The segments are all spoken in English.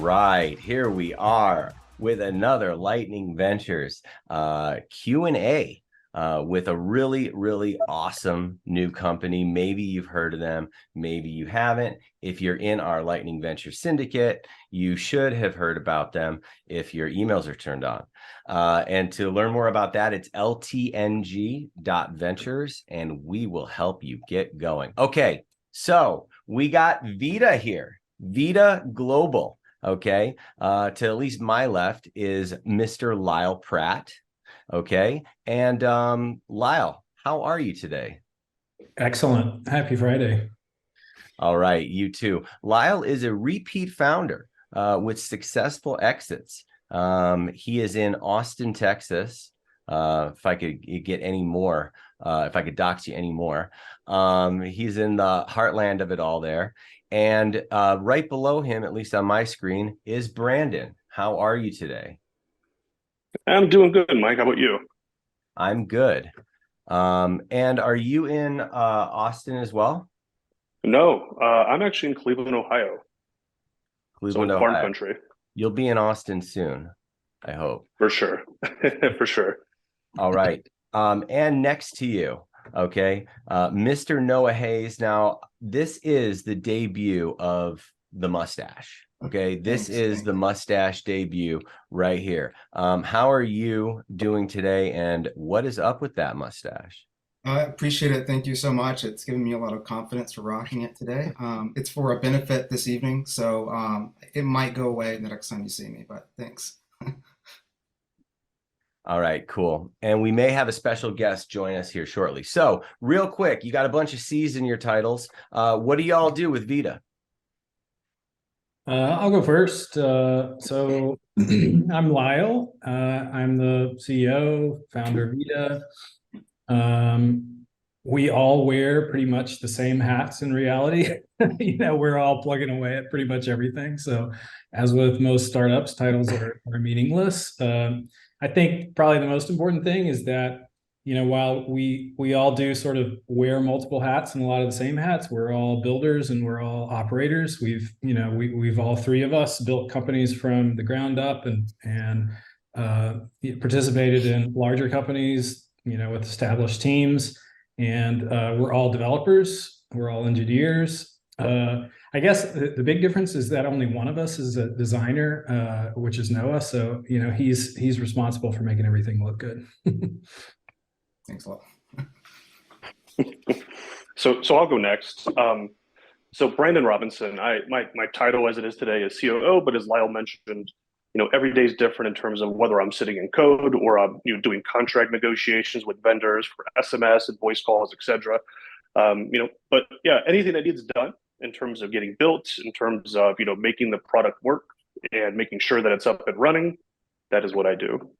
right, here we are with another Lightning Ventures Q&A with a really awesome new company. Maybe you've heard of them, maybe you haven't. If you're in our Lightning Ventures syndicate, you should have heard about them if your emails are turned on. And to learn more about that, it's ltng.ventures, and we will help you get going. Okay, so we got Vida here, Vida Global. Okay, to at least my left is Mr. Lyle Pratt. Okay, and Lyle, how are you today? Excellent. Happy Friday. All right, you too. Lyle is a repeat founder with successful exits. He is in Austin, Texas. If I could get any more, if I could dox you any more, he's in the heartland of it all there. And right below him, at least on my screen, is Brandon. How are you today? I'm doing good, Mike. How about you? I'm good. And are you in Austin as well? No, I'm actually in Cleveland, Ohio. So Cleveland, farm Ohio. country, You'll be in Austin soon, I hope. for sure. For sure. All right. And next to you, okay, Mr. Noah Hayes. Now, this is the debut of the mustache. Okay, this is the mustache debut right here. How are you doing today, and what is up with that mustache? I appreciate it. Thank you so much. It's given me a lot of confidence for rocking it today. It's for a benefit this evening, so it might go away the next time you see me, but thanks. All right, cool. And we may have a special guest join us here shortly. So, real quick, you got a bunch of C's in your titles. What do y'all do with Vida? I'll go first. I'm Lyle. I'm the CEO, founder of Vida. We all wear pretty much the same hats in reality. We're all plugging away at pretty much everything. So, as with most startups, titles are meaningless. I think probably the most important thing is that while we all do sort of wear multiple hats and a lot of the same hats, we're all builders and we're all operators. We've all three of us built companies from the ground up and participated in larger companies, with established teams, and we're all developers, we're all engineers. I guess the big difference is that only one of us is a designer, which is Noah. So he's responsible for making everything look good. Thanks a lot. So I'll go next. So Brandon Robinson, my title as it is today is COO, but as Lyle mentioned, every day is different in terms of whether I'm sitting in code or I'm doing contract negotiations with vendors for SMS and voice calls, etc. But yeah, anything that needs done in terms of getting built, in terms of making the product work and making sure that it's up and running, that is what I do.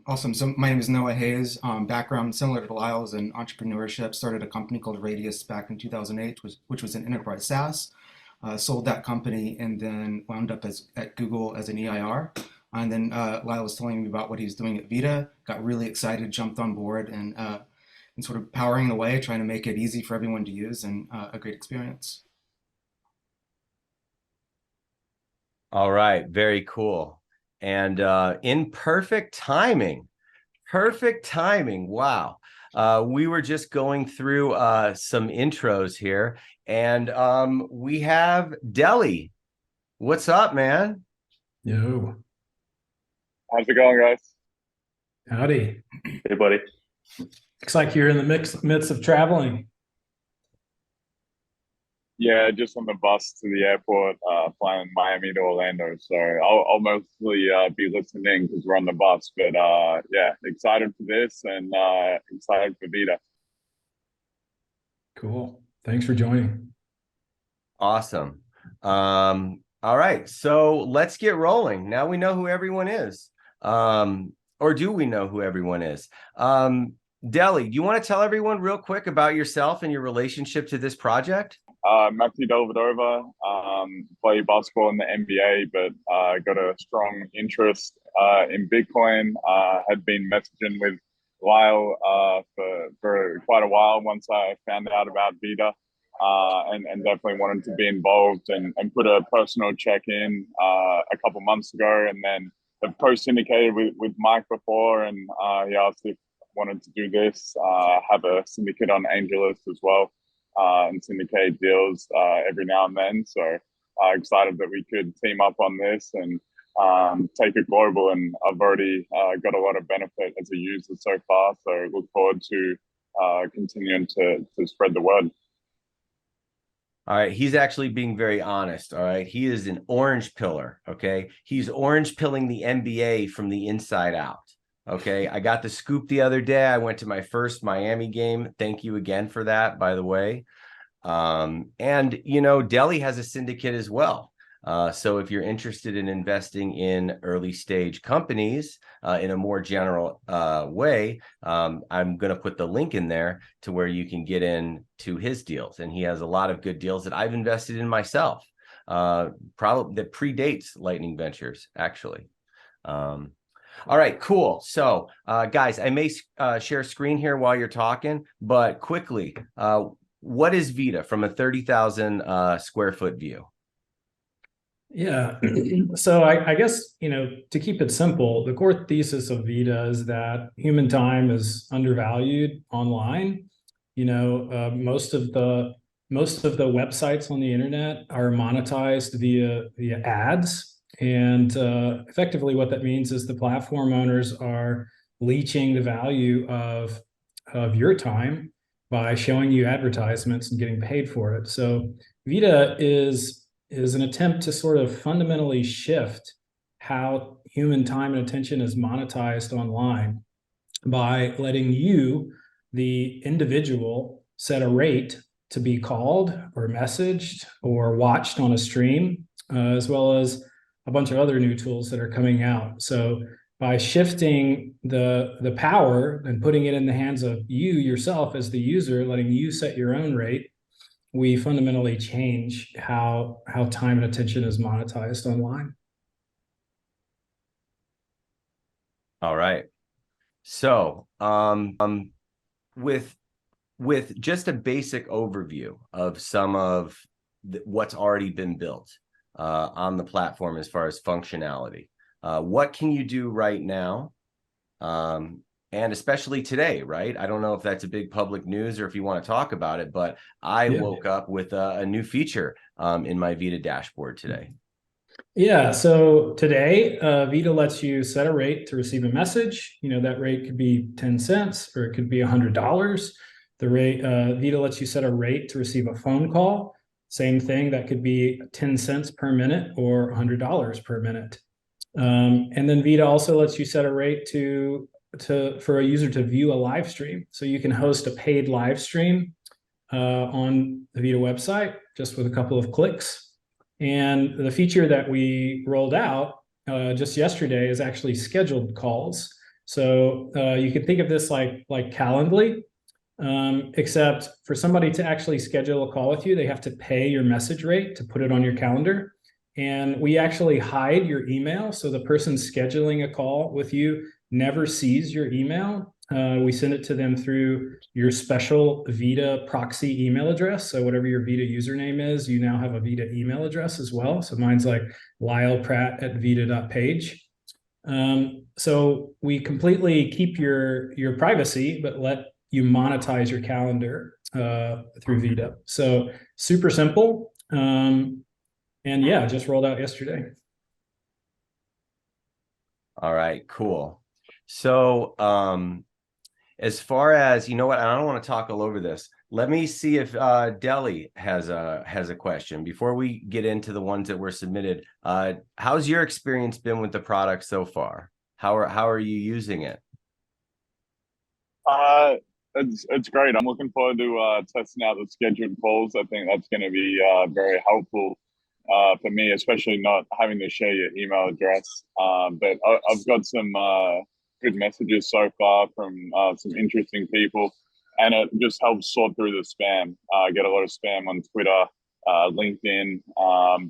Awesome. So my name is Noah Hayes. Background similar to Lyle's in entrepreneurship. Started a company called Radius back in 2008, which was an enterprise SaaS. Sold that company and then wound up at Google as an EIR. And then Lyle was telling me about what he's doing at Vida. Got really excited, jumped on board, and sort of powering away, trying to make it easy for everyone to use and a great experience. All right, very cool. And in perfect timing, wow. We were just going through some intros here, and we have Deli. What's up, man? Yo, How's it going, guys? howdy. Hey, buddy. Looks like you're in the midst of traveling. Yeah, just on the bus to the airport, flying Miami to Orlando. So I'll mostly be listening because we're on the bus. But yeah, excited for this and excited for Vida. Cool. Thanks for joining. Awesome. All right, so let's get rolling. Now we know who everyone is. Or do we know who everyone is? Deli, do you want to tell everyone real quick about yourself and your relationship to this project? Matthew Dellavedova, play basketball in the NBA, but got a strong interest in Bitcoin. Had been messaging with Lyle for quite a while once I found out about Vida. and definitely wanted to be involved and put a personal check in a couple months ago, and then have co-syndicated with Mike before, and he asked if I wanted to do this, have a syndicate on AngelList as well, and syndicate deals every now and then. So excited that we could team up on this and take it global, and I've already got a lot of benefit as a user so far, so look forward to continuing to spread the word. All right, he's actually being very honest. All right, he is an orange pillar. Okay, he's orange pilling the NBA from the inside out. Okay, I got the scoop the other day. I went to my first Miami game. Thank you again for that, by the way. And you know, Delhi has a syndicate as well. So if you're interested in investing in early stage companies in a more general way, I'm going to put the link in there to where you can get in to his deals. And he has a lot of good deals that I've invested in myself, probably that predates Lightning Ventures, actually. All right, cool. So guys, I may share screen here while you're talking, but quickly, what is Vida from a 30,000 square foot view? Yeah. So I guess, to keep it simple, the core thesis of Vida is that human time is undervalued online. Most of the websites on the internet are monetized via ads. And effectively what that means is the platform owners are leeching the value of your time by showing you advertisements and getting paid for it. So Vida is an attempt to sort of fundamentally shift how human time and attention is monetized online by letting you, the individual, set a rate to be called or messaged or watched on a stream, as well as a bunch of other new tools that are coming out. So by shifting the power and putting it in the hands of you yourself as the user, letting you set your own rate, we fundamentally change how time and attention is monetized online. All right. So with just a basic overview of some of what's already been built on the platform as far as functionality, what can you do right now? And especially today, right? I don't know if that's a big public news or if you want to talk about it, but I woke up with a new feature in my Vida dashboard today. Yeah, so today, Vida lets you set a rate to receive a message. That rate could be 10 cents or it could be $100. The rate, Vida lets you set a rate to receive a phone call. Same thing, that could be 10 cents per minute or $100 per minute. And then Vida also lets you set a rate for a user to view a live stream. So you can host a paid live stream on the Vida website just with a couple of clicks. And the feature that we rolled out just yesterday is actually scheduled calls. So you can think of this like Calendly, except for somebody to actually schedule a call with you, they have to pay your message rate to put it on your calendar. And we actually hide your email. So the person scheduling a call with you never sees your email. We send it to them through your special Vida proxy email address. So whatever your Vida username is, you now have a Vida email address as well. So mine's like lylepratt@vida.page. So we completely keep your privacy, but let you monetize your calendar through Vida. So super simple. And yeah, just rolled out yesterday. All right, cool. So as far as, you know what, I don't want to talk all over this. Let me see if Delhi has a question before we get into the ones that were submitted. How's your experience been with the product so far? How are you using it? It's great. I'm looking forward to testing out the scheduled calls. I think that's going to be very helpful for me, especially not having to share your email address. But I've got some good messages so far from some interesting people, and it just helps sort through the spam. I get a lot of spam on Twitter, LinkedIn,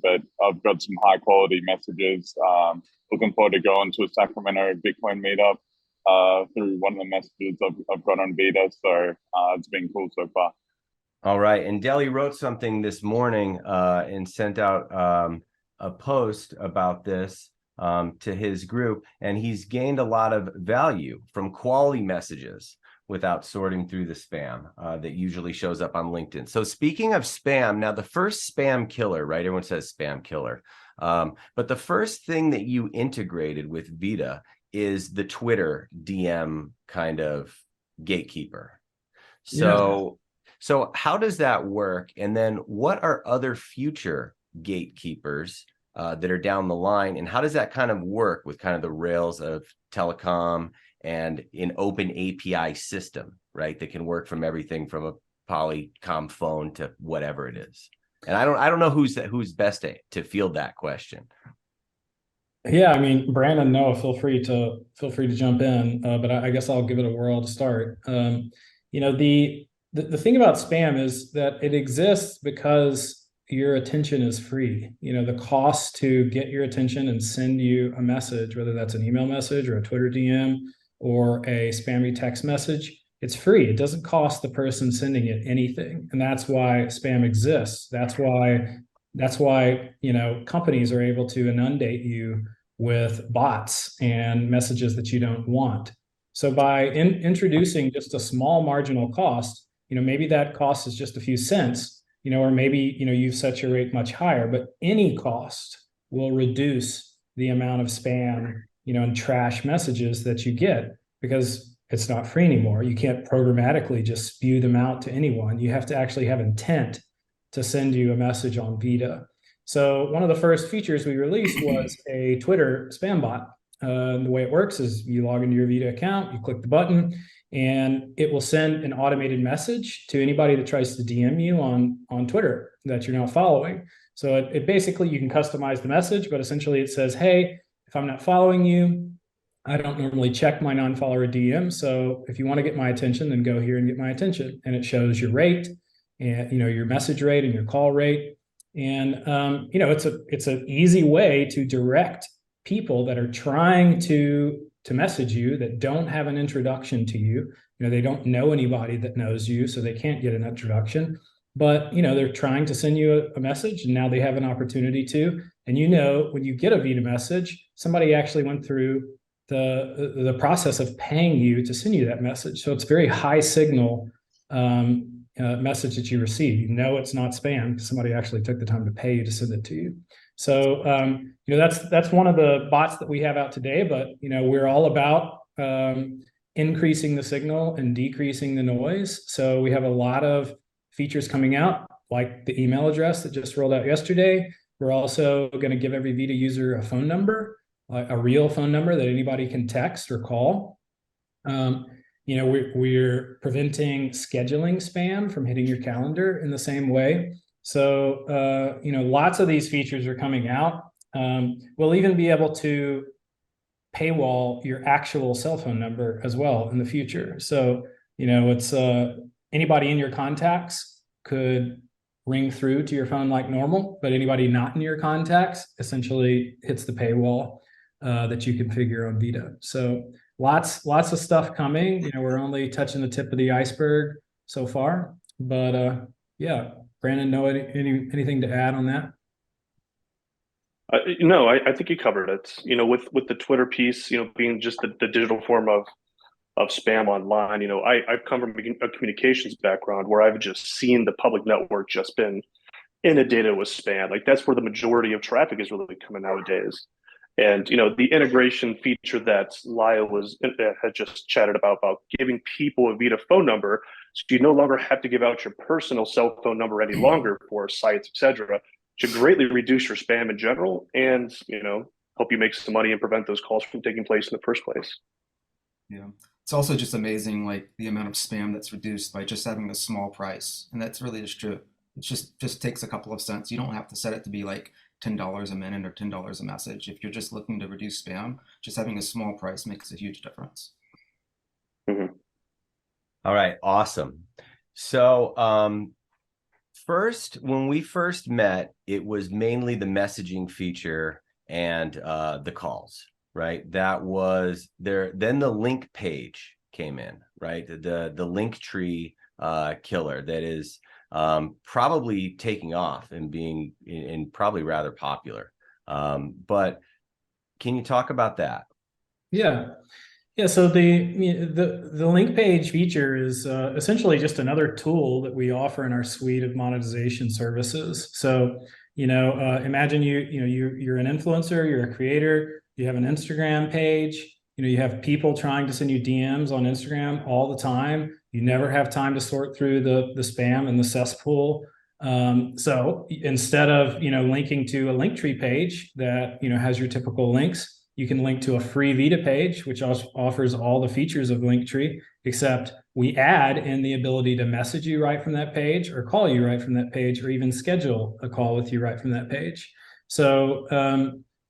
but I've got some high quality messages. Looking forward to going to a Sacramento Bitcoin meetup through one of the messages I've got on Vida. So it's been cool so far. All right. And Deli wrote something this morning and sent out a post about this to his group. And he's gained a lot of value from quality messages without sorting through the spam that usually shows up on LinkedIn. So speaking of spam, now the first spam killer, right? Everyone says spam killer. But the first thing that you integrated with Vida is the Twitter DM kind of gatekeeper. So how does that work? And then what are other future gatekeepers that are down the line? And how does that kind of work with kind of the rails of telecom and an open API system, right? That can work from everything from a Polycom phone to whatever it is. And I don't know who's best to field that question. Yeah, I mean, Brandon, Noah, feel free to jump in, but I guess I'll give it a whirl to start. The thing about spam is that it exists because your attention is free. The cost to get your attention and send you a message, whether that's an email message or a Twitter DM or a spammy text message, it's free. It doesn't cost the person sending it anything. And that's why spam exists. That's why companies are able to inundate you with bots and messages that you don't want. So by introducing just a small marginal cost, maybe that cost is just a few cents, or maybe, you've set your rate much higher, but any cost will reduce the amount of spam, and trash messages that you get because it's not free anymore. You can't programmatically just spew them out to anyone. You have to actually have intent to send you a message on Vida. So one of the first features we released was a Twitter spam bot. The way it works is you log into your Vida account, you click the button, and it will send an automated message to anybody that tries to DM you on Twitter that you're not following. So it basically, you can customize the message, but essentially it says, hey, if I'm not following you, I don't normally check my non-follower DM. So if you want to get my attention, then go here and get my attention. And it shows your rate and, your message rate and your call rate. And, it's an easy way to direct people that are trying to message you that don't have an introduction to you. They don't know anybody that knows you, so they can't get an introduction. But, they're trying to send you a message, and now they have an opportunity to. And when you get a Vida message, somebody actually went through the process of paying you to send you that message. So it's very high signal message that you receive. It's not spam because somebody actually took the time to pay you to send it to you. So that's one of the bots that we have out today. But we're all about increasing the signal and decreasing the noise. So we have a lot of features coming out, like the email address that just rolled out yesterday. We're also going to give every Vida user a phone number, a real phone number that anybody can text or call. We're preventing scheduling spam from hitting your calendar in the same way. So, lots of these features are coming out. We'll even be able to paywall your actual cell phone number as well in the future. So, it's anybody in your contacts could ring through to your phone like normal, but anybody not in your contacts essentially hits the paywall that you configure on Vida. So lots of stuff coming. We're only touching the tip of the iceberg so far, but yeah. Brandon, anything to add on that? No, I think you covered it. With the Twitter piece, being just the digital form of spam online. I've come from a communications background where I've just seen the public network just been inundated with spam. Like that's where the majority of traffic is really coming nowadays. And the integration feature that Lyle had just chatted about giving people a Vida phone number, so you no longer have to give out your personal cell phone number any longer for sites, etc., should greatly reduce your spam in general, and help you make some money and prevent those calls from taking place in the first place. Yeah, it's also just amazing, like the amount of spam that's reduced by just having a small price, and that's really just true. It just takes a couple of cents. You don't have to set it to be like $10 a minute or $10 a message. If you're just looking to reduce spam, just having a small price makes a huge difference. Mm-hmm. All right, awesome. So when we first met, it was mainly the messaging feature and the calls, right? That was there. Then the link page came in, right? The linktree killer that is probably taking off and being and probably rather popular. But can you talk about that? Yeah. Yeah, so the link page feature is essentially just another tool that we offer in our suite of monetization services. So, imagine you're an influencer, you're a creator, you have an Instagram page, you have people trying to send you DMs on Instagram all the time. You never have time to sort through the spam and the cesspool. So instead of linking to a linktree page that has your typical links, you can link to a free Vida page, which offers all the features of Linktree, except we add in the ability to message you right from that page, or call you right from that page, or even schedule a call with you right from that page. So,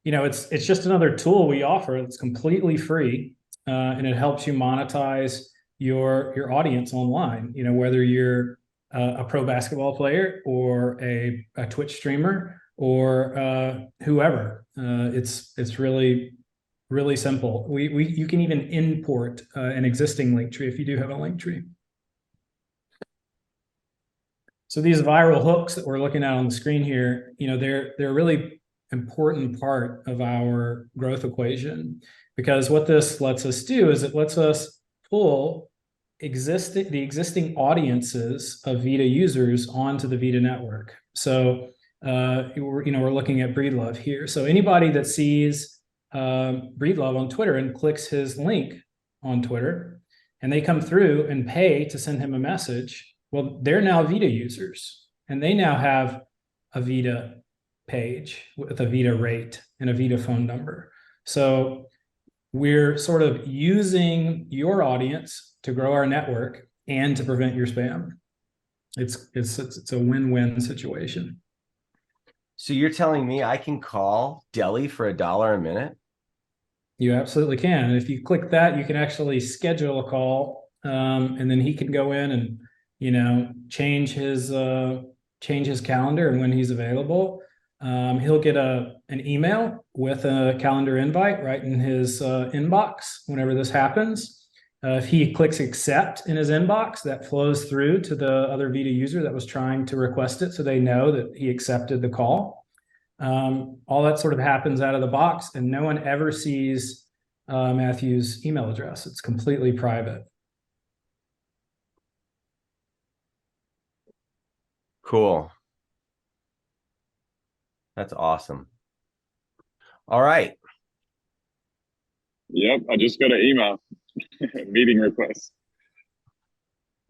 it's just another tool we offer that's completely free, and it helps you monetize your audience online. Whether you're a pro basketball player or a Twitch streamer or whoever. It's really simple. You can even import an existing link tree if you do have a link tree. So these viral hooks that we're looking at on the screen here, they're a really important part of our growth equation, because what this lets us do is it lets us pull the existing audiences of Vida users onto the Vida network. So we're looking at Breedlove here. So anybody that sees Breedlove on Twitter and clicks his link on Twitter, and they come through and pay to send him a message, well, they're now Vida users, and they now have a Vida page with a Vida rate and a Vida phone number. So we're sort of using your audience to grow our network and to prevent your spam. It's a win-win situation. So you're telling me I can call Deli for $1 a minute? You absolutely can. And if you click that, you can actually schedule a call, and then he can go in and change his calendar and when he's available. He'll get an email with a calendar invite right in his inbox whenever this happens. If he clicks accept in his inbox, that flows through to the other Vida user that was trying to request it, so they know that he accepted the call. All that sort of happens out of the box, and no one ever sees Matthew's email address. It's completely private. Cool. That's awesome. All right. Yep, I just got an email. Meeting request.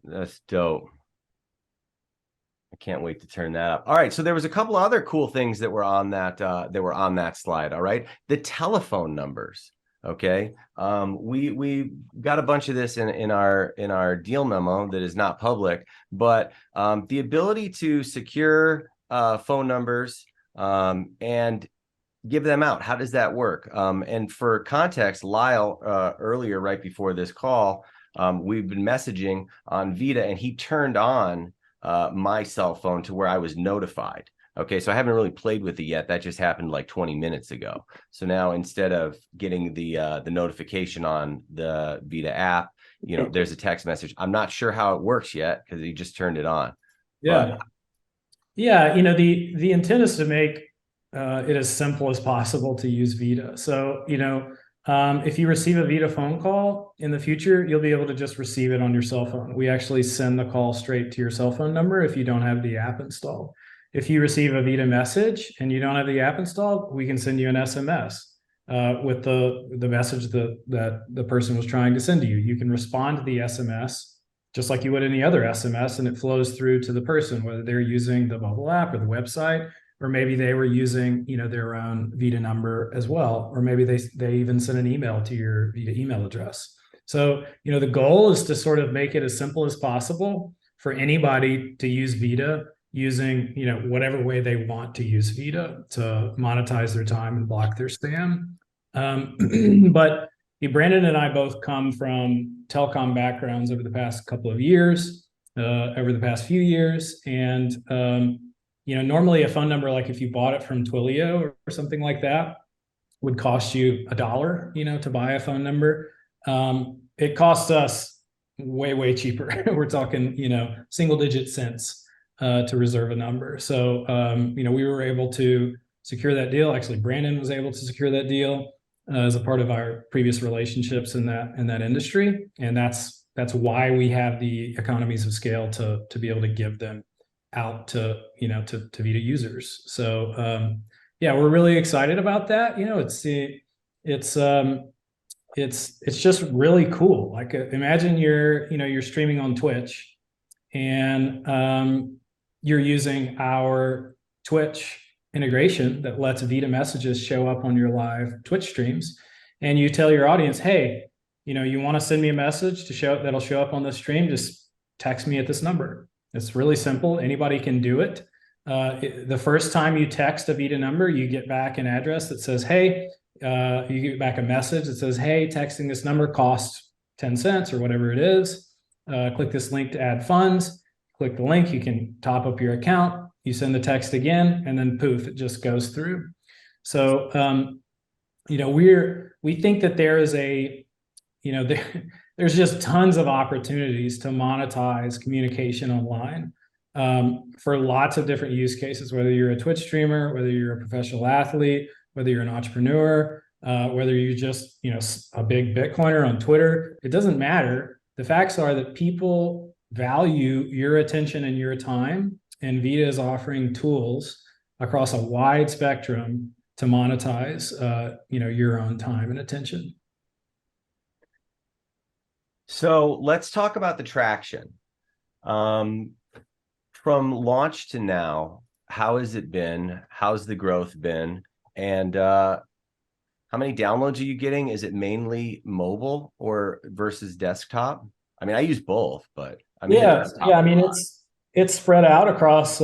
That's dope. I can't wait to turn that up. All right, so there was a couple other cool things that were on that slide. All right, the telephone numbers. Okay, we got a bunch of this in our deal memo that is not public, but the ability to secure phone numbers and give them out. How does that work? And for context, Lyle, earlier, right before this call, we've been messaging on Vida, and he turned on my cell phone to where I was notified. Okay, so I haven't really played with it yet. That just happened like 20 minutes ago. So now instead of getting the notification on the Vida app, there's a text message. I'm not sure how it works yet because he just turned it on. Yeah. But yeah, the intent is to make it as simple as possible to use Vida. So, if you receive a Vida phone call in the future, you'll be able to just receive it on your cell phone. We actually send the call straight to your cell phone number if you don't have the app installed. If you receive a Vida message and you don't have the app installed, we can send you an SMS with the message that the person was trying to send to you. You can respond to the SMS just like you would any other SMS, and it flows through to the person, whether they're using the mobile app or the website, or maybe they were using, their own Vida number as well, or maybe they even sent an email to your Vida email address. So, the goal is to sort of make it as simple as possible for anybody to use Vida using, whatever way they want to use Vida to monetize their time and block their spam. But Brandon and I both come from telecom backgrounds over the past couple of years, over the past few years, and normally a phone number, like if you bought it from Twilio or something like that, would cost you $1, to buy a phone number. It costs us way cheaper. We're talking, single digit cents to reserve a number. So, we were able to secure that deal. Actually, Brandon was able to secure that deal as a part of our previous relationships in that industry, and that's why we have the economies of scale to be able to give them out to Vida users. So we're really excited about that. It's just really cool. Like imagine you're streaming on Twitch, and you're using our Twitch integration that lets Vida messages show up on your live Twitch streams, and you tell your audience, hey, you want to send me a message that'll show up on the stream, just text me at this number. It's really simple. Anybody can do it. The first time you text a Vida number, you get back an address that says, hey, you get back a message that says, hey, texting this number costs 10 cents or whatever it is. Click this link to add funds. Click the link, you can top up your account. You send the text again, and then poof, it just goes through. So, we think that there is there's just tons of opportunities to monetize communication online for lots of different use cases, whether you're a Twitch streamer, whether you're a professional athlete, whether you're an entrepreneur, whether you're just, a big Bitcoiner on Twitter. It doesn't matter. The facts are that people value your attention and your time, and Vida is offering tools across a wide spectrum to monetize, your own time and attention. So let's talk about the traction. From launch to now, how has it been? How's the growth been? And how many downloads are you getting? Is it mainly mobile or versus desktop? I mean, I use both, but I mean, it's spread out across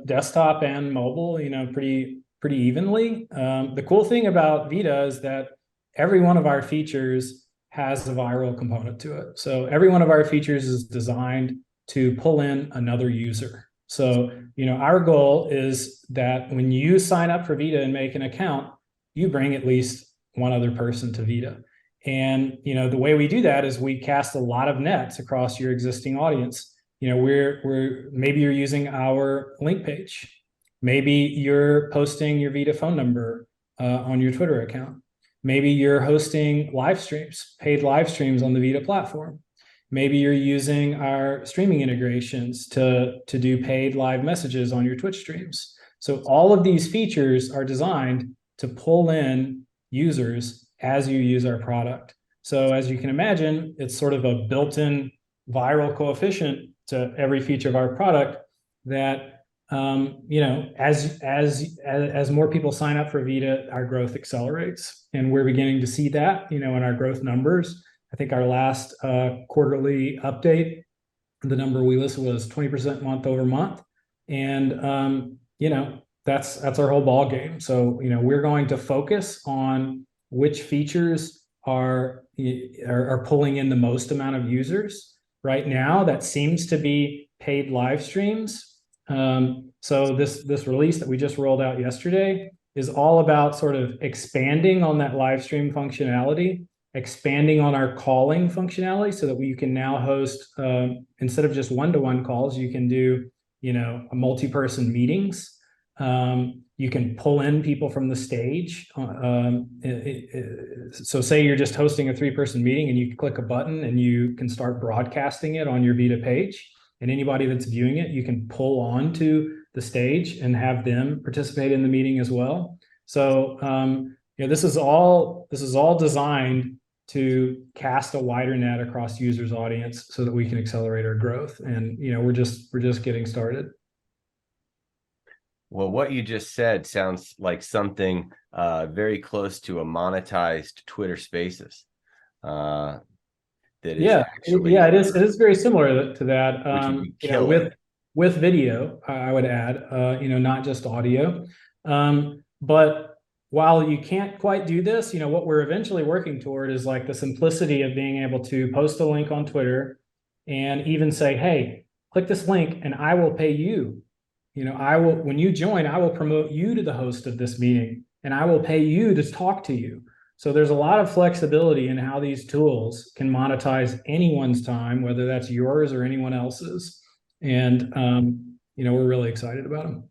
desktop and mobile, pretty evenly. The cool thing about Vida is that every one of our features has a viral component to it. So every one of our features is designed to pull in another user. So, our goal is that when you sign up for Vida and make an account, you bring at least one other person to Vida. And, the way we do that is we cast a lot of nets across your existing audience. Maybe you're using our link page. Maybe you're posting your Vida phone number on your Twitter account. Maybe you're hosting live streams, paid live streams on the Vida platform. Maybe you're using our streaming integrations to do paid live messages on your Twitch streams. So all of these features are designed to pull in users as you use our product. So as you can imagine, it's sort of a built-in viral coefficient to every feature of our product that, as more people sign up for Vida, our growth accelerates. And we're beginning to see that, in our growth numbers. I think our last quarterly update, the number we listed was 20% month over month. And, that's our whole ball game. So, we're going to focus on which features are pulling in the most amount of users. Right now, that seems to be paid live streams. So this release that we just rolled out yesterday is all about sort of expanding on that live stream functionality, expanding on our calling functionality so that you can now host, instead of just one-to-one calls, you can do, multi-person meetings. You can pull in people from the stage. So say you're just hosting a 3-person meeting and you click a button and you can start broadcasting it on your Vida page. And anybody that's viewing it, you can pull onto the stage and have them participate in the meeting as well. So this is all designed to cast a wider net across users' audience so that we can accelerate our growth. And we're just getting started. Well, what you just said sounds like something very close to a monetized Twitter Spaces. It is very similar to that. With video, I would add, not just audio. But while you can't quite do this, what we're eventually working toward is like the simplicity of being able to post a link on Twitter and even say, hey, click this link and I will pay you. When you join, I will promote you to the host of this meeting and I will pay you to talk to you. So there's a lot of flexibility in how these tools can monetize anyone's time, whether that's yours or anyone else's. And, we're really excited about them.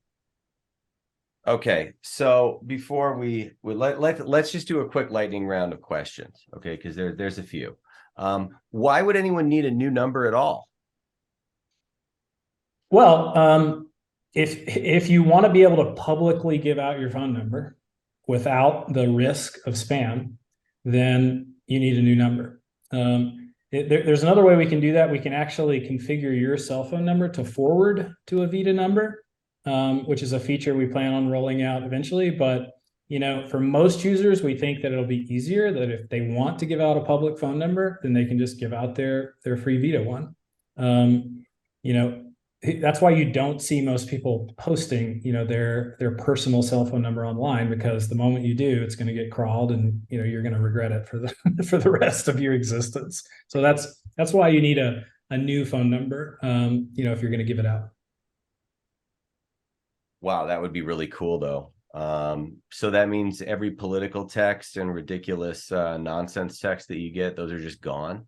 Okay, so before let's just do a quick lightning round of questions, okay? Because there's a few. Why would anyone need a new number at all? Well, if you want to be able to publicly give out your phone number without the risk of spam, then you need a new number. There's another way we can do that. We can actually configure your cell phone number to forward to a Vida number, which is a feature we plan on rolling out eventually. But for most users, we think that it'll be easier that if they want to give out a public phone number, then they can just give out their free Vida one. That's why you don't see most people posting, their personal cell phone number online, because the moment you do, it's going to get crawled, and you're going to regret it for the for the rest of your existence. So that's why you need a new phone number, if you're going to give it out. Wow, that would be really cool, though. So that means every political text and ridiculous nonsense text that you get, those are just gone.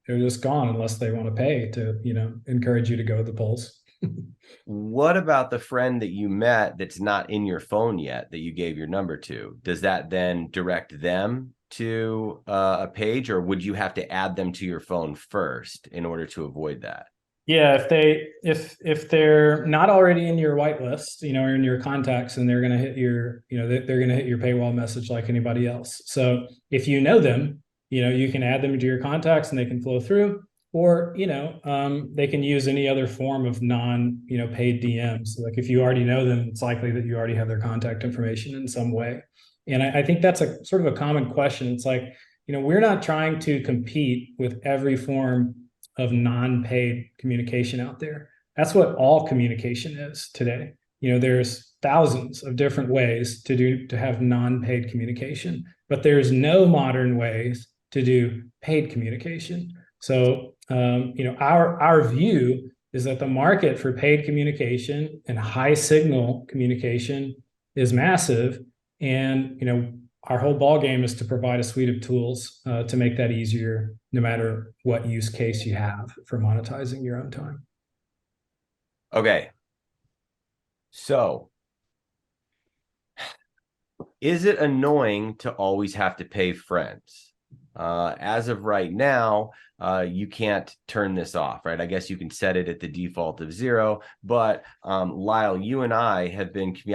They're just gone unless they want to pay to, encourage you to go to the polls. What about the friend that you met that's not in your phone yet that you gave your number to? Does that then direct them to a page, or would you have to add them to your phone first in order to avoid that? Yeah, if they're not already in your whitelist, or in your contacts, and they're going to hit your, they're going to hit your paywall message like anybody else. So if you know them, you can add them to your contacts and they can flow through, or, they can use any other form of paid DMs. So like if you already know them, it's likely that you already have their contact information in some way. And I think that's a sort of a common question. It's like, we're not trying to compete with every form of non-paid communication out there. That's what all communication is today. There's thousands of different ways to have non-paid communication, but there's no modern ways to do paid communication. So, our view is that the market for paid communication and high signal communication is massive. And, our whole ball game is to provide a suite of tools to make that easier, no matter what use case you have for monetizing your own time. Okay. So, is it annoying to always have to pay friends? As of right now, you can't turn this off, right? I guess you can set it at the default of 0, but Lyle, you and I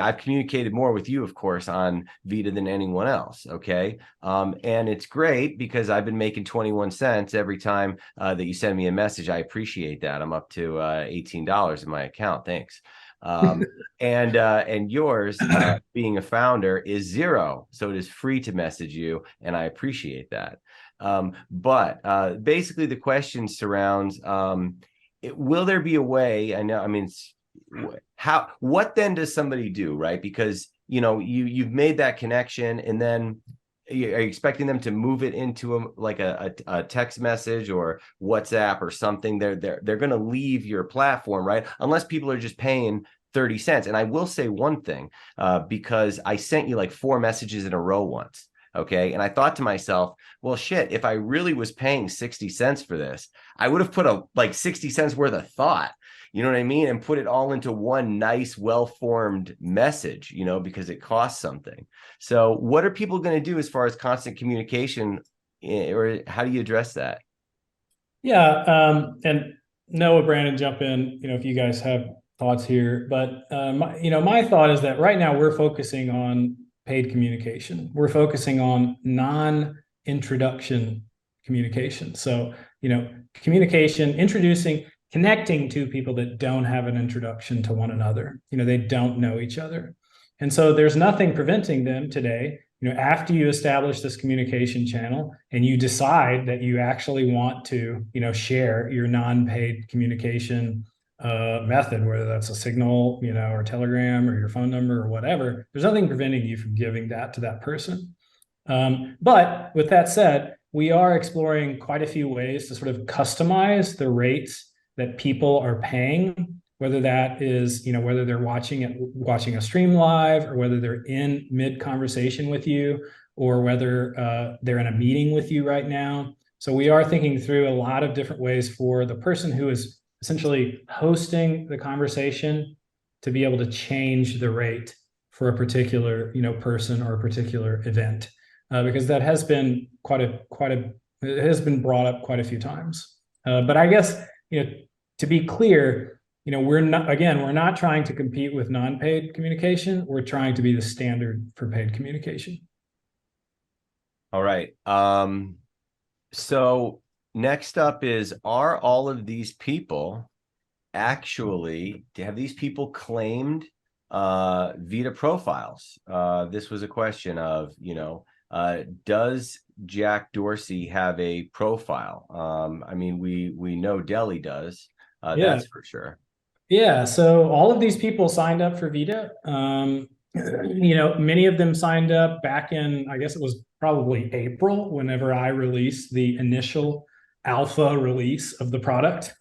I've communicated more with you, of course, on Vida than anyone else, okay? And it's great because I've been making 21 cents every time that you send me a message. I appreciate that. I'm up to $18 in my account. Thanks. And yours, being a founder, is 0, so it is free to message you, and I appreciate that. But basically the question surrounds, will there be a way? What then does somebody do, right? Because you've made that connection, and then are you expecting them to move it into a text message or WhatsApp or something? They're going to leave your platform, right? Unless people are just paying 30 cents. And I will say one thing, because I sent you like 4 messages in a row once. Okay. And I thought to myself, well, shit, if I really was paying 60 cents for this, I would have put 60 cents worth of thought, you know what I mean? And put it all into one nice, well-formed message, because it costs something. So what are people going to do as far as constant communication, or how do you address that? Yeah. And Noah, Brandon, jump in, if you guys have thoughts here. But, my thought is that right now we're focusing on paid communication. We're focusing on non-introduction communication. So, communication, connecting to people that don't have an introduction to one another. They don't know each other. And so there's nothing preventing them today, after you establish this communication channel and you decide that you actually want to, share your non-paid communication method, whether that's a Signal, or Telegram or your phone number or whatever, there's nothing preventing you from giving that to that person. But with that said, we are exploring quite a few ways to sort of customize the rates that people are paying, whether that is, whether they're watching a stream live, or whether they're in mid conversation with you, or whether they're in a meeting with you right now. So we are thinking through a lot of different ways for the person who is essentially hosting the conversation to be able to change the rate for a particular, person or a particular event, because that has been it has been brought up quite a few times. But I guess, to be clear, we're not trying to compete with non-paid communication. We're trying to be the standard for paid communication. All right. So next up is, are all of these people have these people claimed Vida profiles? This was a question of, does Jack Dorsey have a profile? I mean, we know Deli does. That's for sure. Yeah, so all of these people signed up for Vida. Many of them signed up back in, I guess it was probably April, whenever I released the initial alpha release of the product,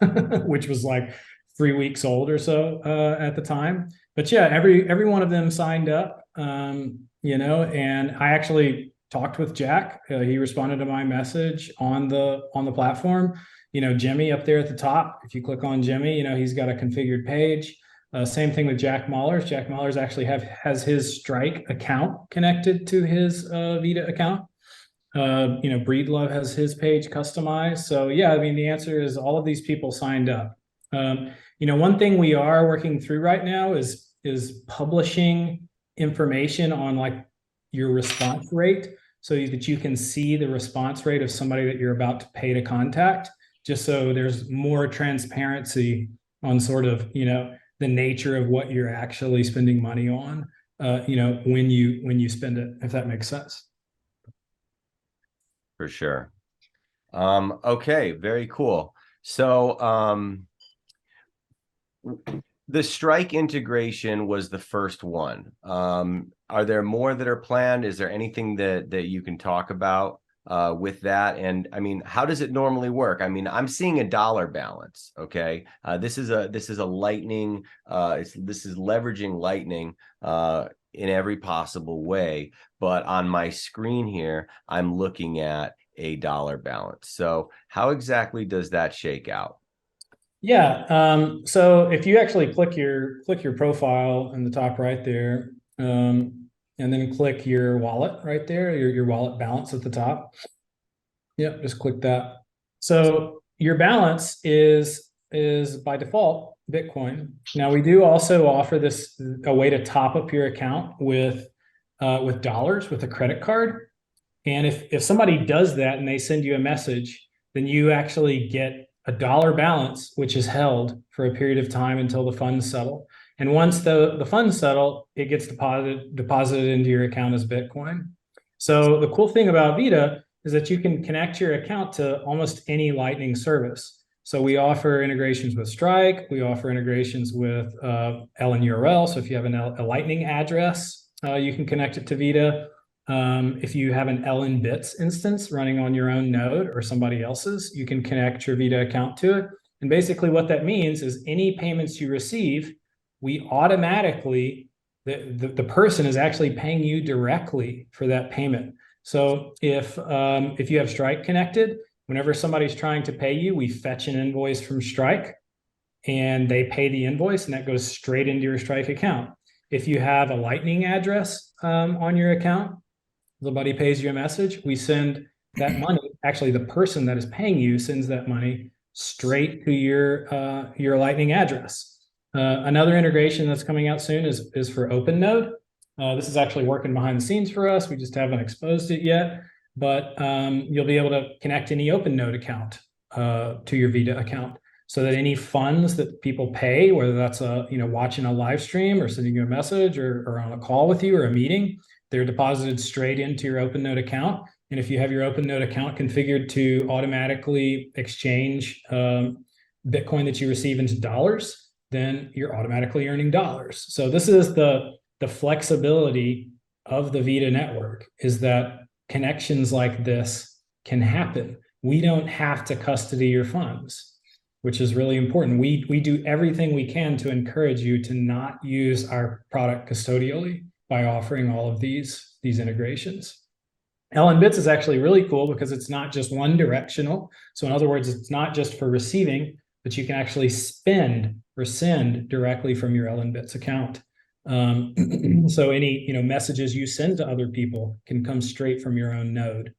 which was like 3 weeks old or so at the time. But yeah, every one of them signed up, and I actually talked with Jack. He responded to my message on the platform. Jimmy up there at the top, if you click on Jimmy, he's got a configured page. Same thing with Jack Mahler's. Jack Mahler's actually has his Strike account connected to his Vida account. Breedlove has his page customized. So yeah, I mean, the answer is all of these people signed up. One thing we are working through right now is publishing information on like your response rate, so that you can see the response rate of somebody that you're about to pay to contact, just so there's more transparency on sort of, the nature of what you're actually spending money on, when you spend it, if that makes sense. For sure. Okay, very cool. So the Strike integration was the first one. Are there more that are planned? Is there anything that you can talk about with that? And I mean, how does it normally work? I mean, I'm seeing a dollar balance. Okay, this is a Lightning. This is leveraging Lightning in every possible way. But on my screen here, I'm looking at a dollar balance. So how exactly does that shake out? Yeah. So if you actually click your profile in the top right there, and then click your wallet right there, your wallet balance at the top. Yep, just click that. So your balance is by default Bitcoin. Now we do also offer a way to top up your account with dollars with a credit card. And if somebody does that and they send you a message, then you actually get a dollar balance, which is held for a period of time until the funds settle. And once the funds settle, it gets deposited into your account as Bitcoin. So the cool thing about Vida is that you can connect your account to almost any Lightning service. So we offer integrations with Strike. We offer integrations with LN URL. So if you have a Lightning address, you can connect it to Vida. If you have an LN Bits instance running on your own node or somebody else's, you can connect your Vida account to it. And basically what that means is any payments you receive, we automatically, the person is actually paying you directly for that payment. So if you have Strike connected, whenever somebody's trying to pay you, we fetch an invoice from Strike and they pay the invoice and that goes straight into your Strike account. If you have a Lightning address on your account, somebody pays you a message, we send that money, actually the person that is paying you sends that money straight to your Lightning address. Another integration that's coming out soon is for OpenNode. This is actually working behind the scenes for us. We just haven't exposed it yet, but you'll be able to connect any OpenNode account to your Vida account, so that any funds that people pay, whether that's watching a live stream or sending you a message or on a call with you or a meeting, they're deposited straight into your OpenNode account. And if you have your OpenNode account configured to automatically exchange Bitcoin that you receive into dollars, then you're automatically earning dollars. So this is the flexibility of the Vida network, is that connections like this can happen. We don't have to custody your funds, which is really important. We do everything we can to encourage you to not use our product custodially by offering all of these integrations. LN Bits is actually really cool because it's not just one directional. So in other words, it's not just for receiving, but you can actually spend or send directly from your LNbits account. So any messages you send to other people can come straight from your own node.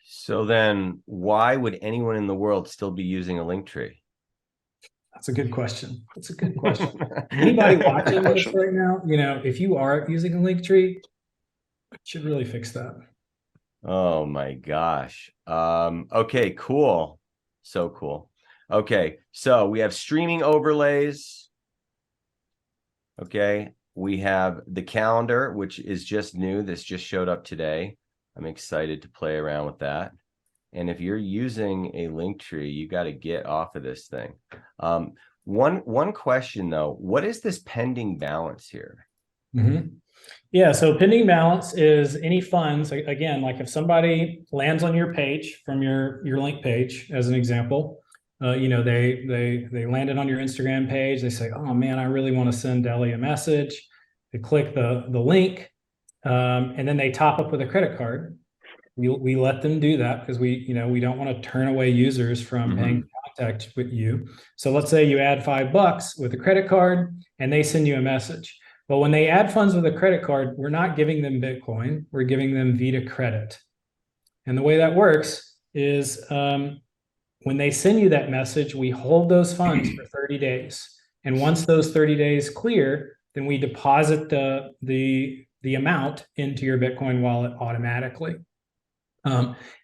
So then why would anyone in the world still be using a linktree? That's a good question. That's a good question. Anybody watching this right now, if you are using a linktree, should really fix that. Oh my gosh. Okay, cool. So cool. Okay, so we have streaming overlays. Okay, we have the calendar, which is just new. This just showed up today. I'm excited to play around with that. And if you're using a linktree, you got to get off of this thing. One question though, what is this pending balance here? Yeah, so pending balance is any funds, again, like if somebody lands on your page from your link page, as an example, they landed on your Instagram page, they say, oh man, I really want to send Ellie a message. They click the link, and then they top up with a credit card. We let them do that because we don't want to turn away users from paying contact with you. So let's say you add $5 with a credit card and they send you a message. But when they add funds with a credit card, we're not giving them Bitcoin, we're giving them Vida credit. And the way that works is when they send you that message, we hold those funds for 30 days. And once those 30 days clear, then we deposit the amount into your Bitcoin wallet automatically.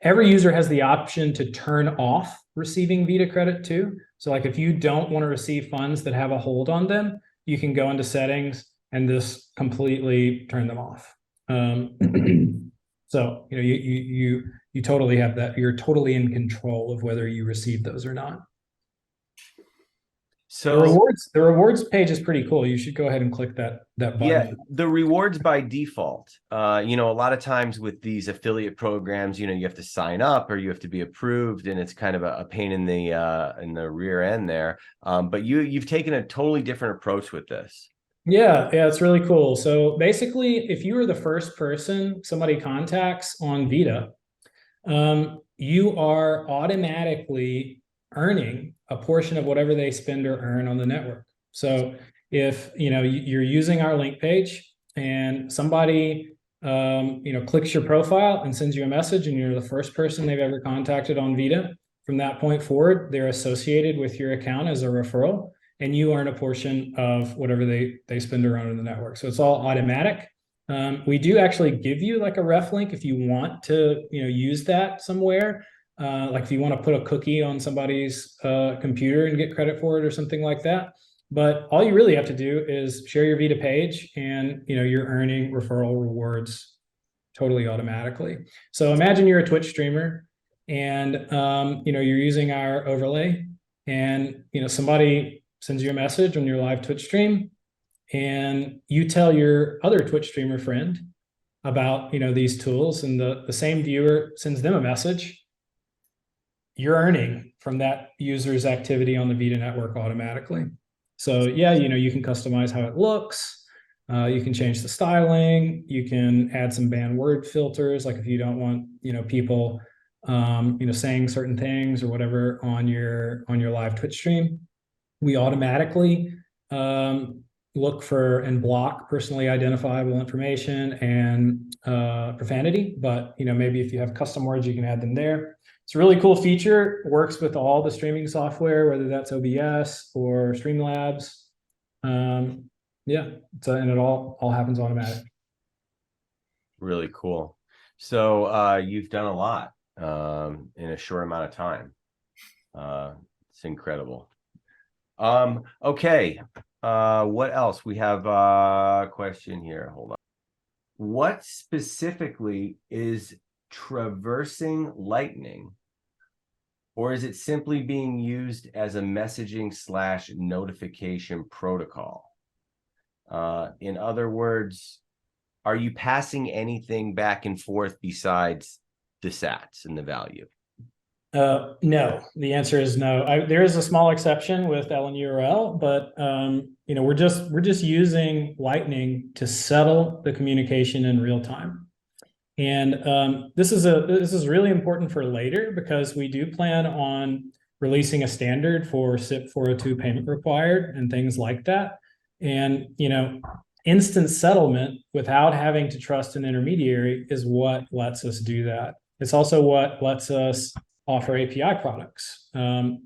Every user has the option to turn off receiving Vida credit too. So like if you don't want to receive funds that have a hold on them, you can go into settings and just completely turn them off. So you totally have that. You're totally in control of whether you receive those or not. So the rewards page is pretty cool. You should go ahead and click that button. Yeah, the rewards by default. A lot of times with these affiliate programs, you have to sign up or you have to be approved, and it's kind of a pain in the rear end there. But you've taken a totally different approach with this. Yeah, it's really cool. So basically, if you are the first person somebody contacts on Vida, you are automatically earning a portion of whatever they spend or earn on the network. So if you're using our link page and somebody clicks your profile and sends you a message and you're the first person they've ever contacted on Vida, from that point forward, they're associated with your account as a referral, and you earn a portion of whatever they spend or earn on the network. So it's all automatic. We do actually give you like a ref link if you want to use that somewhere. Like if you want to put a cookie on somebody's computer and get credit for it or something like that. But all you really have to do is share your Vida page, and you're earning referral rewards totally automatically. So imagine you're a Twitch streamer and you're using our overlay, and somebody sends you a message on your live Twitch stream, and you tell your other Twitch streamer friend about these tools, and the same viewer sends them a message. You're earning from that user's activity on the Vida network automatically. So yeah, you can customize how it looks. You can change the styling. You can add some banned word filters, like if you don't want people saying certain things or whatever on your live Twitch stream. We automatically look for and block personally identifiable information and profanity, but maybe if you have custom words, you can add them there. It's a really cool feature. It works with all the streaming software, whether that's OBS or Streamlabs. And it all happens automatic. Really cool. So you've done a lot in a short amount of time. It's incredible. Okay. What else? We have a question here. Hold on. What specifically is traversing Lightning, or is it simply being used as a messaging / notification protocol? In other words, are you passing anything back and forth besides the sats and the value? No, the answer is no. There is a small exception with LNURL, but we're just using Lightning to settle the communication in real time. And this is really important for later, because we do plan on releasing a standard for SIP 402 payment required and things like that. And, instant settlement without having to trust an intermediary is what lets us do that. It's also what lets us offer API products, so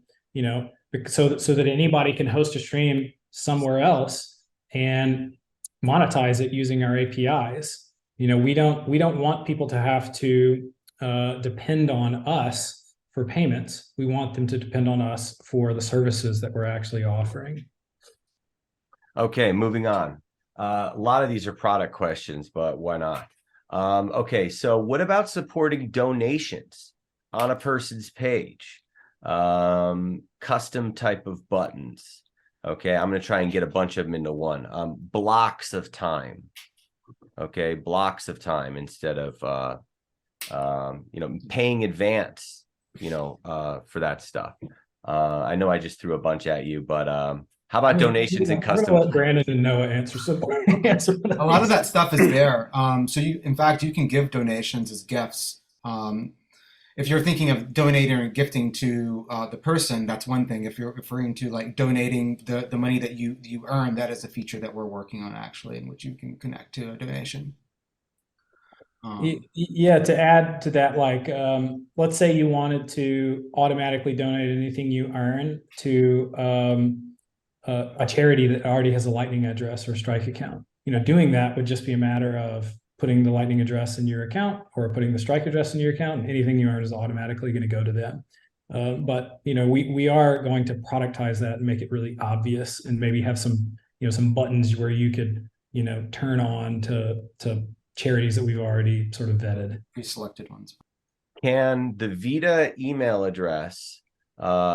that anybody can host a stream somewhere else and monetize it using our APIs. We don't want people to have to depend on us for payments. We want them to depend on us for the services that we're actually offering. Okay, moving on. A lot of these are product questions, but why not? Okay, so what about supporting donations on a person's page? Custom type of buttons. Okay, I'm going to try and get a bunch of them into one. Blocks of time. Okay, blocks of time instead of paying advance, for that stuff. I know I just threw a bunch at you, but how about donations and custom? Let Brandon and Noah answer A lot of that stuff is there. So in fact, you can give donations as gifts. If you're thinking of donating or gifting to the person, that's one thing. If you're referring to like donating the money that you earn, that is a feature that we're working on actually, in which you can connect to a donation. To add to that, like let's say you wanted to automatically donate anything you earn to a charity that already has a Lightning address or Strike account. Doing that would just be a matter of putting the Lightning address in your account or putting the Strike address in your account, and anything you earn is automatically going to go to them. But we are going to productize that and make it really obvious, and maybe have some buttons where you could turn on to charities that we've already sort of vetted. Pre-selected ones. Can the Vida email address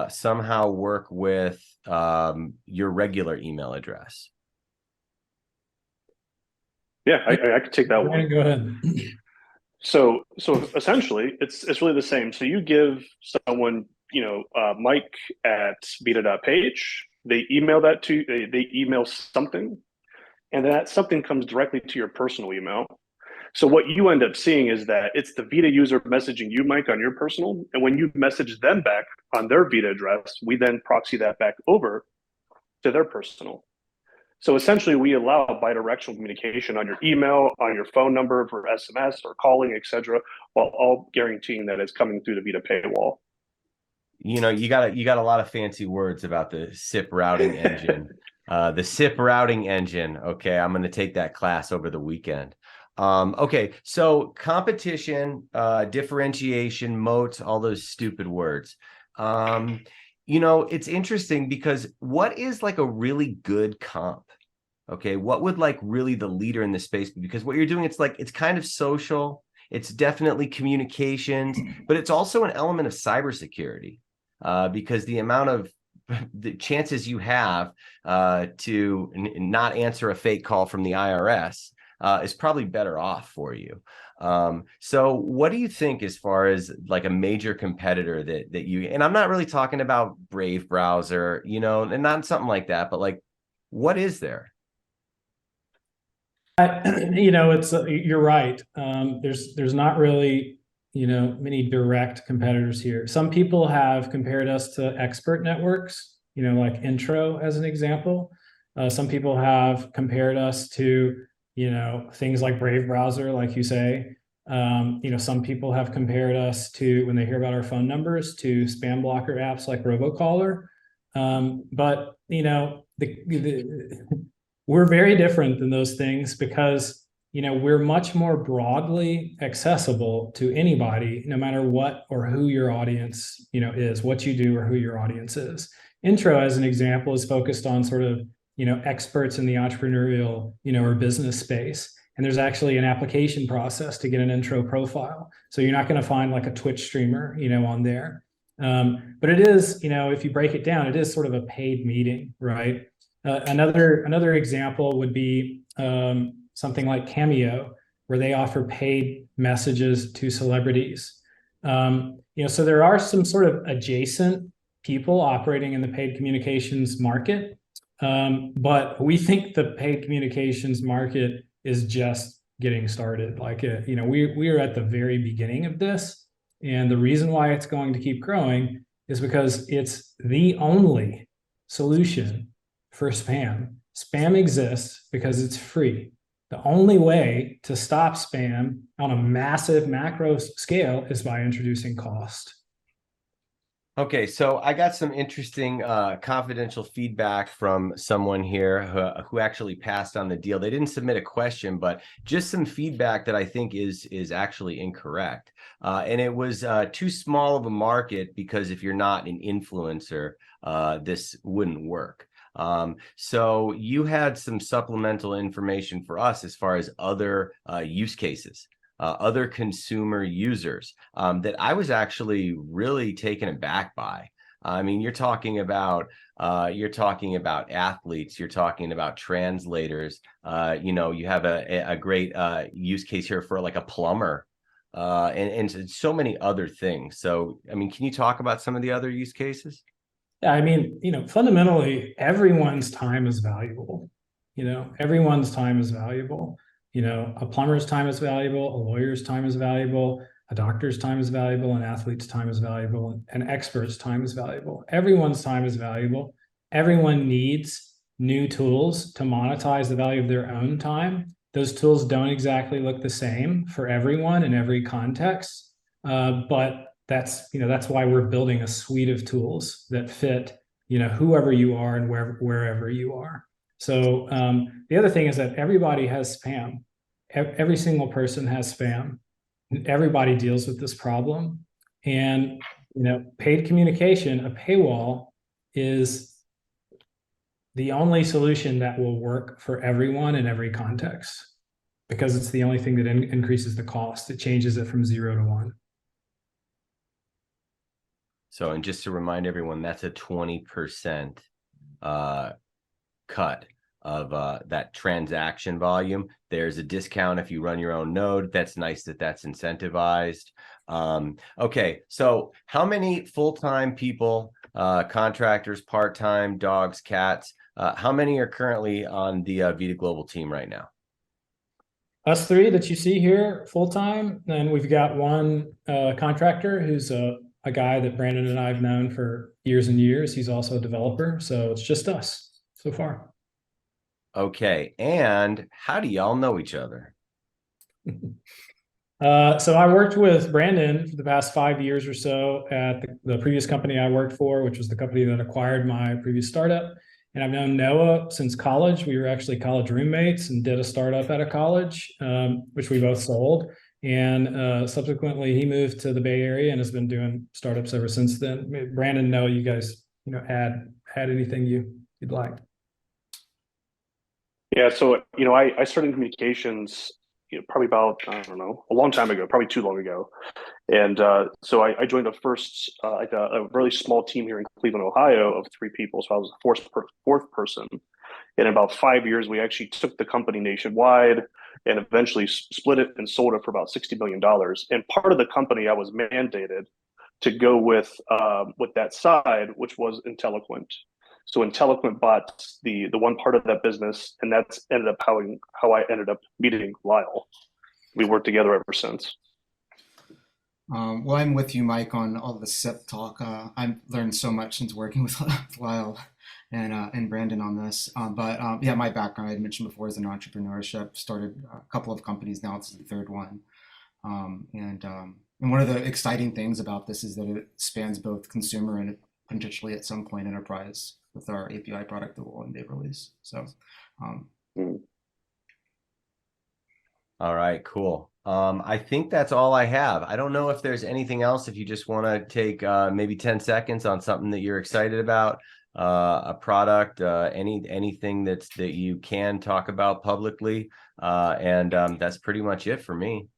somehow work with your regular email address? Yeah, I could take that one. Go ahead. So essentially, it's really the same. So you give someone, Mike at Vida.page. They email that to they email something, and that something comes directly to your personal email. So what you end up seeing is that it's the Vida user messaging you, Mike, on your personal, and when you message them back on their Vida address, we then proxy that back over to their personal. So essentially, we allow bidirectional communication on your email, on your phone number for SMS or calling, etc., while all guaranteeing that it's coming through the Vida paywall. You got a lot of fancy words about the SIP routing engine. The SIP routing engine. Okay, I'm going to take that class over the weekend. Okay, so competition, differentiation, moats, all those stupid words. It's interesting because what is like a really good comp? Okay, what would like really the leader in the space be? Because what you're doing, it's kind of social, it's definitely communications, but it's also an element of cybersecurity, because the amount of the chances you have to not answer a fake call from the IRS is probably better off for you. So what do you think as far as like a major competitor that you, and I'm not really talking about Brave browser, and not something like that, but like, what is there? It's you're right. There's not really, many direct competitors here. Some people have compared us to expert networks, like Intro as an example. Some people have compared us to, things like Brave browser, like you say. Some people have compared us to, when they hear about our phone numbers, to spam blocker apps like Robocaller. But we're very different than those things because, we're much more broadly accessible to anybody, no matter what or who your audience, is, what you do or who your audience is. Intro, as an example, is focused on sort of, experts in the entrepreneurial, or business space. And there's actually an application process to get an intro profile. So you're not going to find like a Twitch streamer, on there. But it is, if you break it down, it is sort of a paid meeting, right? Another example would be something like Cameo, where they offer paid messages to celebrities. So there are some sort of adjacent people operating in the paid communications market. But we think the paid communications market is just getting started. Like, we are at the very beginning of this. And the reason why it's going to keep growing is because it's the only solution for spam. Spam exists because it's free. The only way to stop spam on a massive macro scale is by introducing cost. Okay, so I got some interesting confidential feedback from someone here who actually passed on the deal. They didn't submit a question, but just some feedback that I think is actually incorrect. And it was too small of a market because if you're not an influencer, this wouldn't work. So you had some supplemental information for us as far as other use cases. Other consumer users that I was actually really taken aback by. I mean, you're talking about athletes, you're talking about translators. You have a great use case here for like a plumber, and so many other things. So, I mean, can you talk about some of the other use cases? Yeah, I mean, fundamentally, everyone's time is valuable. Everyone's time is valuable. A plumber's time is valuable, a lawyer's time is valuable, a doctor's time is valuable, an athlete's time is valuable, an expert's time is valuable. Everyone's time is valuable. Everyone needs new tools to monetize the value of their own time. Those tools don't exactly look the same for everyone in every context, but that's why we're building a suite of tools that fit whoever you are and wherever you are. So the other thing is that everybody has spam. Every single person has spam. Everybody deals with this problem. And paid communication, a paywall, is the only solution that will work for everyone in every context because it's the only thing that increases the cost. It changes it from 0 to 1. So, and just to remind everyone, that's a 20% cut of that transaction volume. There's a discount if you run your own node. That's nice that's incentivized. Okay, so how many full-time people, contractors, part-time, dogs, cats, how many are currently on the Vida Global team right now? Us three that you see here full-time, and we've got one contractor who's a guy that Brandon and I have known for years and years. He's also a developer, so it's just us so far. Okay, and how do y'all know each other? So I worked with Brandon for the past 5 years or so at the previous company I worked for, which was the company that acquired my previous startup. And I've known Noah since college. We were actually college roommates and did a startup at a college, which we both sold. And subsequently, he moved to the Bay Area and has been doing startups ever since then. Brandon, Noah, you guys, add anything you'd like. Yeah, so I started in communications probably about, I don't know, a long time ago, probably too long ago. And so I joined a really small team here in Cleveland, Ohio of 3 people. So I was the fourth person. And in about 5 years, we actually took the company nationwide and eventually split it and sold it for about $60 million. And part of the company I was mandated to go with that side, which was IntelliQuint. So IntelliQuint bought the one part of that business, and that's ended up how I ended up meeting Lyle. We worked together ever since. Well, I'm with you, Mike, on all the SIP talk. I've learned so much since working with Lyle and Brandon on this. But yeah, my background I had mentioned before is in entrepreneurship. Started a couple of companies now. This is the third one. And one of the exciting things about this is that it spans both consumer and potentially at some point enterprise with our API product that will one day release. So. All right, cool. I think that's all I have. I don't know if there's anything else. If you just want to take maybe 10 seconds on something that you're excited about, a product, anything that you can talk about publicly, and that's pretty much it for me.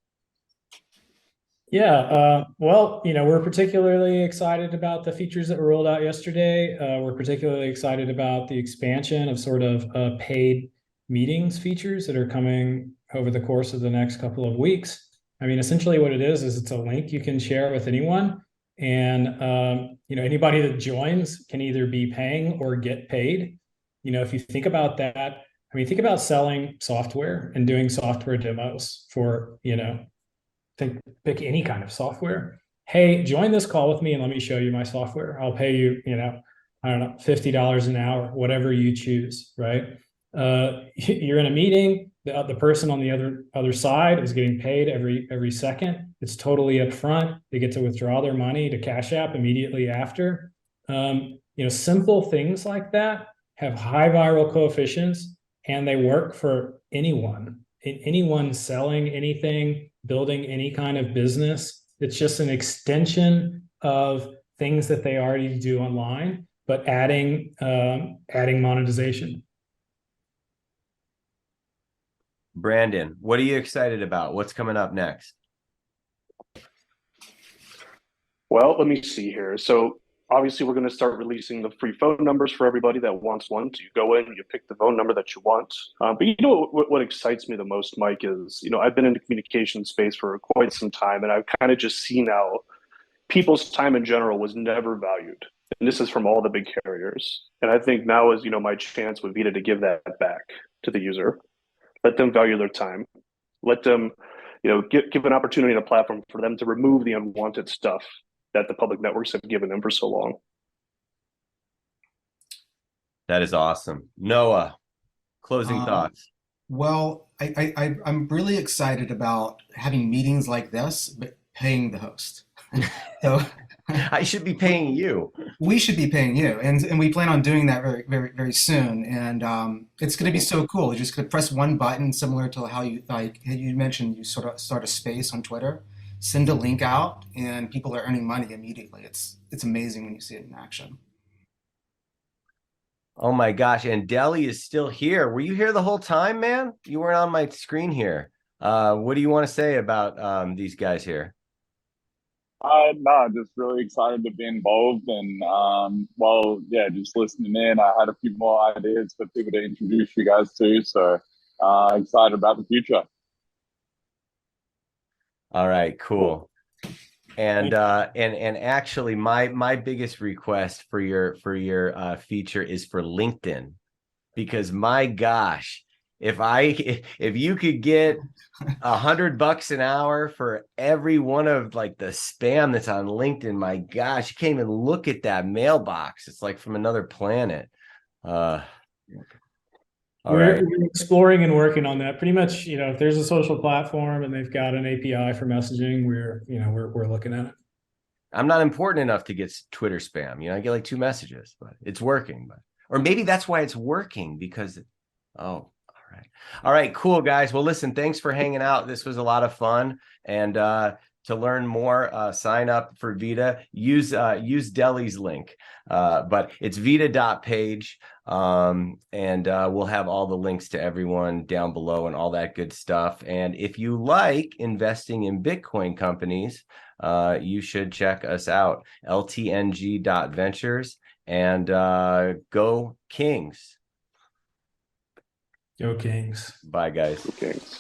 Yeah, well, we're particularly excited about the features that were rolled out yesterday. We're particularly excited about the expansion of sort of paid meetings features that are coming over the course of the next couple of weeks. I mean, essentially what it is it's a link you can share with anyone. And, anybody that joins can either be paying or get paid. If you think about that, I mean, think about selling software and doing software demos for, pick any kind of software. hey, join this call with me and let me show you my software. I'll pay you, I don't know, $50 an hour, whatever you choose, right? You're in a meeting. The person on the other side is getting paid every second. It's totally upfront. They get to withdraw their money to Cash App immediately after. Simple things like that have high viral coefficients, and they work for anyone. Anyone selling anything, building any kind of business. It's just an extension of things that they already do online, but adding monetization. Brandon, what are you excited about? What's coming up next? Well, let me see here. So obviously we're going to start releasing the free phone numbers for everybody that wants one. So you go in, you pick the phone number that you want. But what excites me the most, Mike, is, I've been in the communication space for quite some time, and I've kind of just seen how people's time in general was never valued. And this is from all the big carriers. And I think now is, my chance with Vida to give that back to the user. Let them value their time. Let them, give an opportunity and a platform for them to remove the unwanted stuff that the public networks have given them for so long. That is awesome. Noah, closing thoughts. Well, I'm really excited about having meetings like this, but paying the host. So I should be paying you. we should be paying you, and we plan on doing that very, very, very soon. And it's going to be so cool. You're just going to press one button, similar to how you mentioned. You sort of start a space on Twitter, send a link out, and people are earning money immediately. It's amazing when you see it in action. Oh my gosh. And Deli is still here. Were you here the whole time, man? You weren't on my screen here. What do you want to say about these guys here? No, just really excited to be involved, and just listening in. I had a few more ideas for people to introduce you guys to, so excited about the future. All right, cool. And actually, my biggest request for your feature is for LinkedIn, because my gosh, if you could get $100 an hour for every one of like the spam that's on LinkedIn, my gosh, you can't even look at that mailbox. It's like from another planet. All right. We're exploring and working on that. Pretty much, if there's a social platform and they've got an API for messaging, we're looking at it. I'm not important enough to get Twitter spam. I get like 2 messages, but it's working. Or maybe that's why it's working, because all right, cool, guys. Well, listen, thanks for hanging out. This was a lot of fun. And to learn more, sign up for Vida. Use Deli's link, but it's vida.page. And we'll have all the links to everyone down below and all that good stuff. And if you like investing in Bitcoin companies, you should check us out, ltng.ventures, and go Kings. Go Kings. Bye, guys. Go Kings.